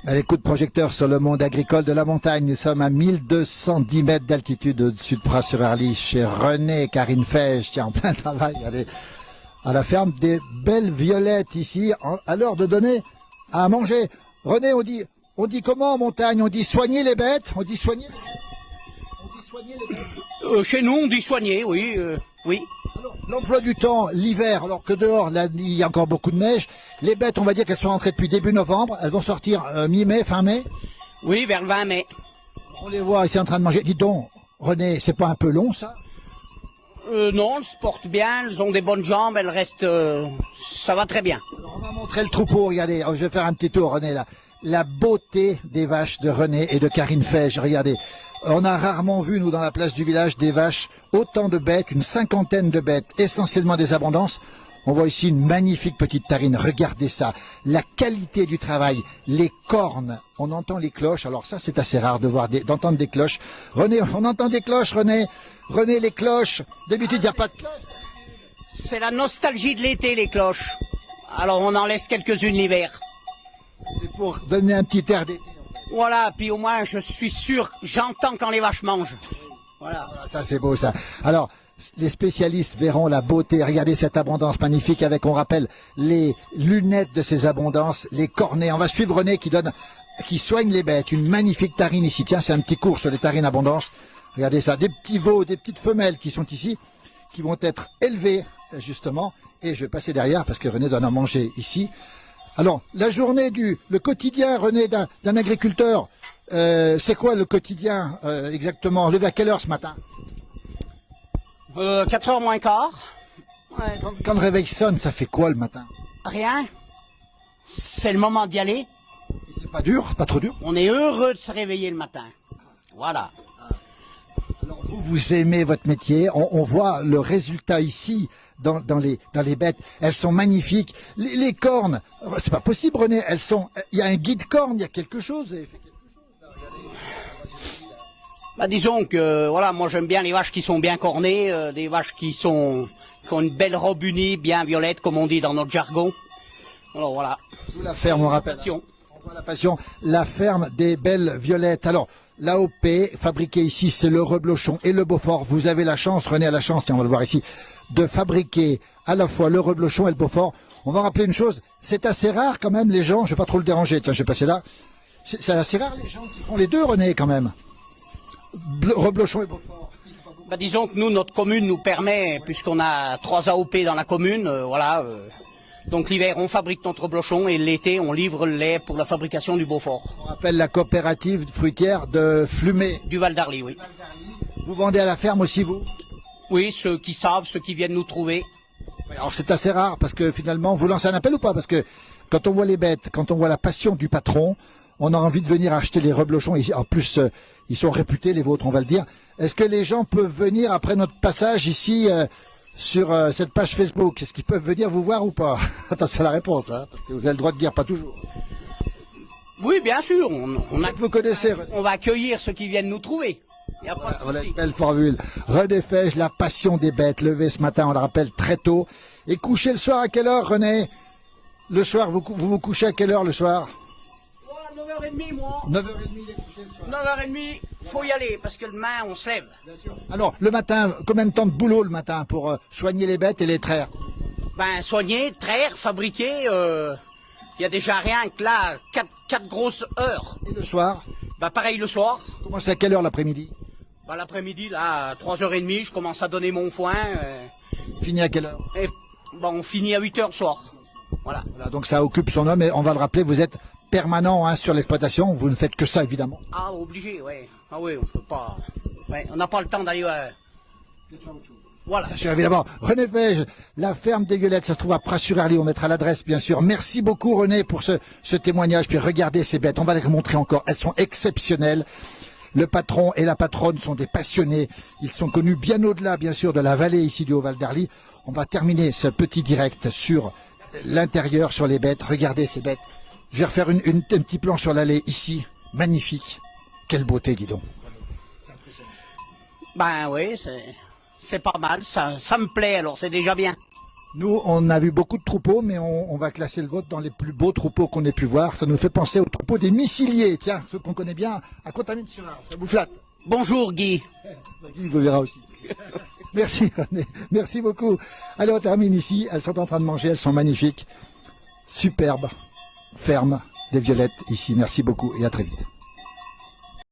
Allez, coup de projecteur sur le monde agricole de la montagne. Nous sommes à 1210 mètres d'altitude au-dessus de Pras-sur-Arly chez René Karine Feige, tiens, en plein travail. Allez, à la ferme des Belles Violettes ici, à l'heure de donner à manger. René, on dit comment en montagne? On dit soigner les bêtes? On dit soigner les bêtes? On dit soigner les bêtes? Chez nous, on dit soigner, oui, oui. Alors, l'emploi du temps, l'hiver, alors que dehors, là, il y a encore beaucoup de neige. Les bêtes, on va dire qu'elles sont rentrées depuis début novembre. Elles vont sortir mi-mai, fin mai. Oui, vers le 20 mai. On les voit ici en train de manger. Dis donc, René, c'est pas un peu long, ça? Non, elles se portent bien, elles ont des bonnes jambes, elles restent... ça va très bien. Alors, on va montrer le troupeau, regardez. Je vais faire un petit tour, René, là. La beauté des vaches de René et de Karine Feige, regardez. On a rarement vu, nous, dans la place du village, des vaches, autant de bêtes, une cinquantaine de bêtes, essentiellement des abondances. On voit ici une magnifique petite tarine, regardez ça, la qualité du travail, les cornes, on entend les cloches, alors ça c'est assez rare d'entendre des cloches. René, on entend des cloches, René, les cloches, d'habitude il n'y a pas de cloches. C'est la nostalgie de l'été, les cloches. Alors on en laisse quelques-unes l'hiver. C'est pour donner un petit air d'été. Voilà, puis au moins je suis sûr, j'entends quand les vaches mangent. Voilà. Ça c'est beau ça. Alors, les spécialistes verront la beauté. Regardez cette abondance magnifique avec, on rappelle, les lunettes de ces abondances, les cornets. On va suivre René qui soigne les bêtes. Une magnifique tarine ici. Tiens, c'est un petit cours sur les tarines abondance. Regardez ça. Des petits veaux, des petites femelles qui sont ici, qui vont être élevées, justement. Et je vais passer derrière parce que René doit en manger ici. Alors, la journée le quotidien, René, d'un agriculteur, c'est quoi le quotidien exactement? Levé à quelle heure ce matin? 4h moins quart. Ouais. Quand le réveil sonne, ça fait quoi le matin? Rien. C'est le moment d'y aller. Et c'est pas dur, pas trop dur? On est heureux de se réveiller le matin. Voilà. Alors vous aimez votre métier, on voit le résultat ici dans les bêtes, elles sont magnifiques. Les cornes, c'est pas possible René, il y a un guide corne, il y a quelque chose. Bah disons que voilà, moi j'aime bien les vaches qui sont bien cornées, des vaches qui ont une belle robe unie, bien violette comme on dit dans notre jargon. Alors voilà. La ferme, on rappelle. Passion. On voit la passion, la ferme des Belles Violettes. Alors l'AOP fabriqué ici, c'est le reblochon et le Beaufort. Vous avez la chance, René a la chance, tiens, on va le voir ici, de fabriquer à la fois le reblochon et le Beaufort. On va rappeler une chose, c'est assez rare quand même les gens, je vais pas trop le déranger, tiens je vais passer là. C'est assez rare les gens qui font les deux René quand même. Reblochon et Beaufort. Bah disons que nous, notre commune nous permet, puisqu'on a 3 AOP dans la commune, voilà. Donc l'hiver on fabrique notre reblochon et l'été on livre le lait pour la fabrication du Beaufort. On rappelle la coopérative fruitière de Flumé. Du Val d'Arly, oui. Vous vendez à la ferme aussi vous? Oui, ceux qui savent, ceux qui viennent nous trouver. Alors c'est assez rare parce que finalement, vous lancez un appel ou pas? Parce que quand on voit les bêtes, quand on voit la passion du patron, on a envie de venir acheter les reblochons. En plus, ils sont réputés, les vôtres, on va le dire. Est-ce que les gens peuvent venir après notre passage ici sur cette page Facebook? Est-ce qu'ils peuvent venir vous voir ou pas? Attends, c'est la réponse, hein, parce que vous avez le droit de dire pas toujours. Oui, bien sûr. Vous connaissez. On va accueillir ceux qui viennent nous trouver. Voilà une belle formule. René Feige, la passion des bêtes, levé ce matin, on le rappelle, très tôt. Et couché le soir à quelle heure, René? Le soir, vous vous couchez à quelle heure le soir? 9h30, moi. 9h30, il est couché le soir. 9h30, faut y aller, parce que demain, on se lève. Bien sûr. Alors, le matin, combien de temps de boulot le matin pour soigner les bêtes et les traire? Ben, soigner, traire, fabriquer, il y a déjà rien que là, 4 grosses heures. Et le soir? Ben, pareil le soir. Comment c'est à quelle heure l'après-midi? Ben, l'après-midi, là, à 3h30, je commence à donner mon foin. Fini à quelle heure? Et ben, on finit à 8h le soir. Voilà. Voilà. Donc ça occupe son homme et on va le rappeler, vous êtes permanent hein, sur l'exploitation, vous ne faites que ça évidemment. Ah, obligé, ouais. Ah oui, on peut pas... Ouais, on n'a pas le temps d'aller... Voilà. Bien sûr, évidemment. René Feige, la ferme des Violettes, ça se trouve à Pras-sur-Arly, on mettra l'adresse bien sûr. Merci beaucoup René pour ce témoignage, puis regardez ces bêtes, on va les remontrer encore, elles sont exceptionnelles. Le patron et la patronne sont des passionnés, ils sont connus bien au-delà bien sûr de la vallée ici du Haut-Val d'Arly. On va terminer ce petit direct sur l'intérieur, sur les bêtes, regardez ces bêtes. Je vais refaire un petit plan sur l'allée ici, magnifique. Quelle beauté, dis donc. Ben oui, c'est pas mal, ça me plaît alors, c'est déjà bien. Nous, on a vu beaucoup de troupeaux, mais on va classer le vôtre dans les plus beaux troupeaux qu'on ait pu voir. Ça nous fait penser aux troupeaux des Missiliers, tiens, ceux qu'on connaît bien, à Contamine-sur-Arve. Ça vous flatte? Bonjour Guy. Guy vous verra aussi. Merci René, merci beaucoup. Allez, on termine ici. Elles sont en train de manger, elles sont magnifiques. Superbes, fermes, des violettes ici. Merci beaucoup et à très vite.